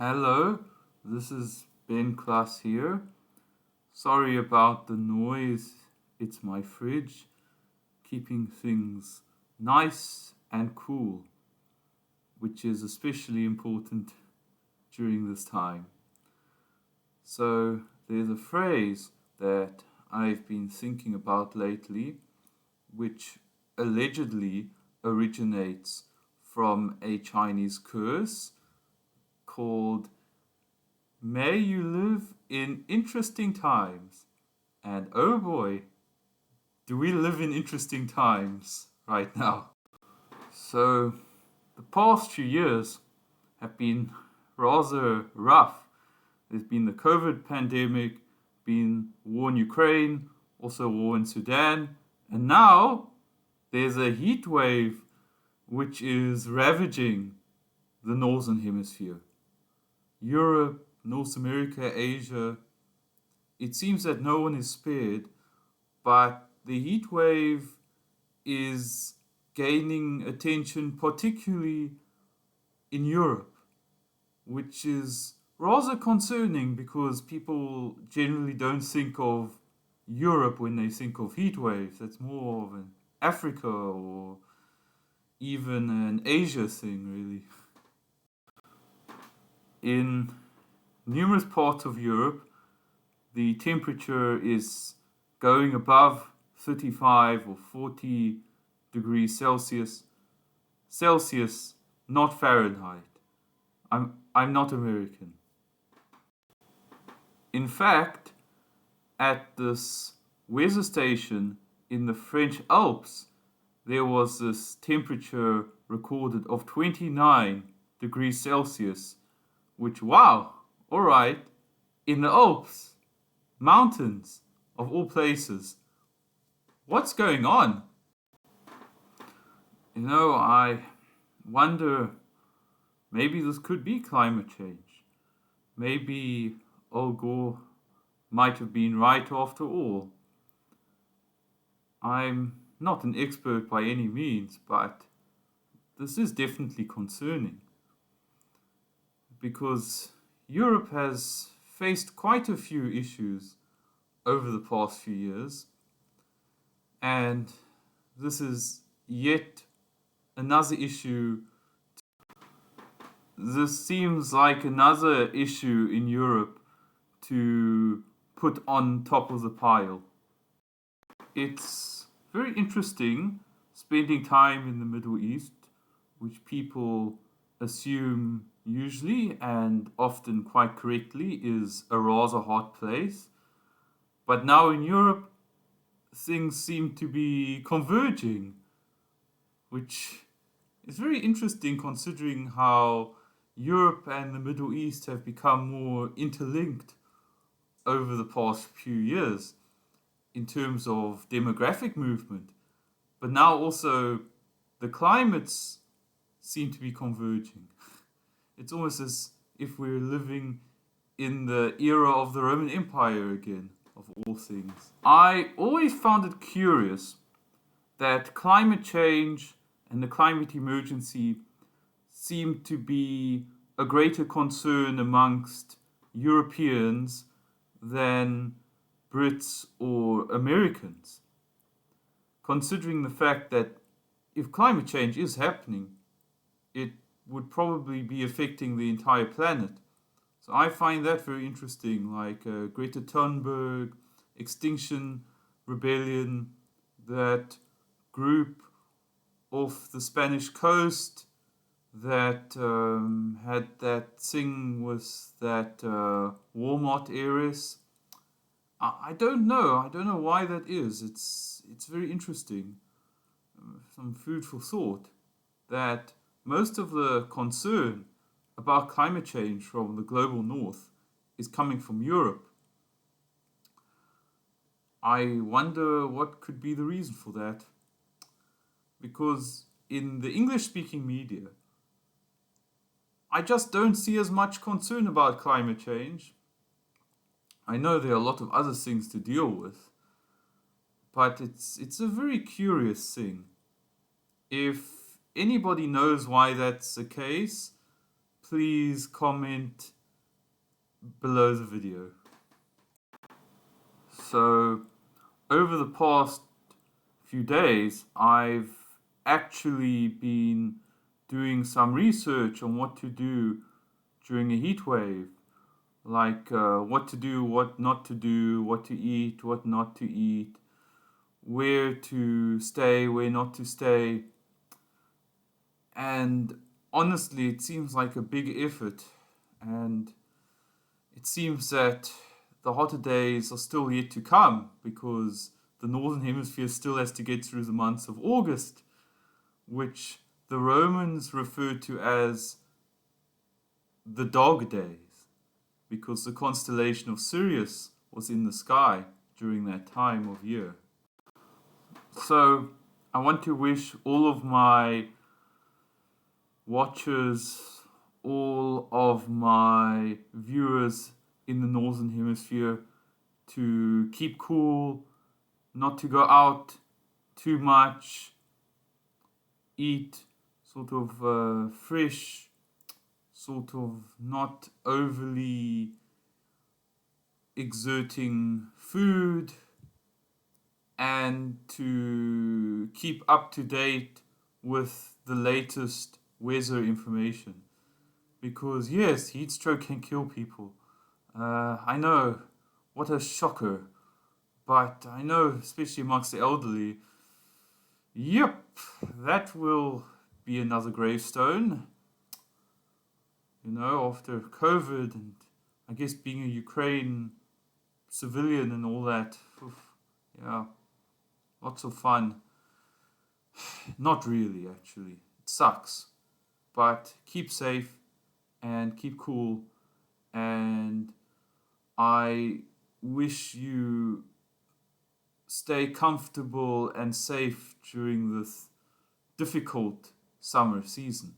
Hello, this is Ben Klaas here. Sorry about the noise, it's my fridge, keeping things nice and cool, which is especially important during this time. So, there's a phrase that I've been thinking about lately, which allegedly originates from a Chinese curse called May you live in interesting times. And oh boy, do we live in interesting times right now. So, the past few years have been rather rough. There's been the COVID pandemic, been war in Ukraine, also war in Sudan, and now there's a heat wave which is ravaging the Northern Hemisphere. Europe, North America, Asia. It seems that no one is spared, but the heat wave is gaining attention, particularly in Europe, which is rather concerning because people generally don't think of Europe when they think of heat waves. That's more of an Africa or even an Asia thing, really. In numerous parts of Europe, the temperature is going above 35 or 40 degrees Celsius. Celsius, not Fahrenheit. I'm not American. In fact, at this weather station in the French Alps, there was this temperature recorded of 29 degrees Celsius, which, wow, all right, in the Alps, mountains of all places. What's going on? I wonder, maybe this could be climate change. Maybe Al Gore might have been right after all. I'm not an expert by any means, but this is definitely concerning because Europe has faced quite a few issues over the past few years, and this is yet another issue. This seems like another issue in Europe to put on top of the pile. It's very interesting spending time in the Middle East, which people assume usually and often quite correctly is a rather hot place. But now in Europe, things seem to be converging, which is very interesting considering how Europe and the Middle East have become more interlinked over the past few years in terms of demographic movement. But now also the climates seem to be converging. It's almost as if we're living in the era of the Roman Empire again, of all things. I always found it curious that climate change and the climate emergency seem to be a greater concern amongst Europeans than Brits or Americans, considering the fact that if climate change is happening, it would probably be affecting the entire planet. So I find that very interesting, like Greta Thunberg, Extinction Rebellion, that group off the Spanish coast that had that thing with that Walmart heiress. I don't know. I don't know why that is. It's very interesting. Some food for thought that most of the concern about climate change from the global north is coming from Europe. I wonder what could be the reason for that. Because in the English speaking media, I just don't see as much concern about climate change. I know there are a lot of other things to deal with, but it's a very curious thing. If anybody knows why that's the case, please comment below the video. So, over the past few days, I've actually been doing some research on what to do during a heat wave, like what to do, what not to do, what to eat, what not to eat, where to stay, where not to stay. And honestly, it seems like a big effort, and it seems that the hotter days are still yet to come because the Northern Hemisphere still has to get through the months of August, which the Romans referred to as the dog days, because the constellation of Sirius was in the sky during that time of year. So I want to wish all of my watchers, all of my viewers in the Northern Hemisphere to keep cool, not to go out too much, eat sort of fresh, sort of not overly exerting food, and to keep up to date with the latest weather information. Because yes, heat stroke can kill people. I know, what a shocker. But I know, especially amongst the elderly, yep, that will be another gravestone. You know, after COVID and I guess being a Ukraine civilian and all that. Oof, yeah, lots of fun. Not really, actually. It sucks. But keep safe and keep cool. And I wish you stay comfortable and safe during this difficult summer season.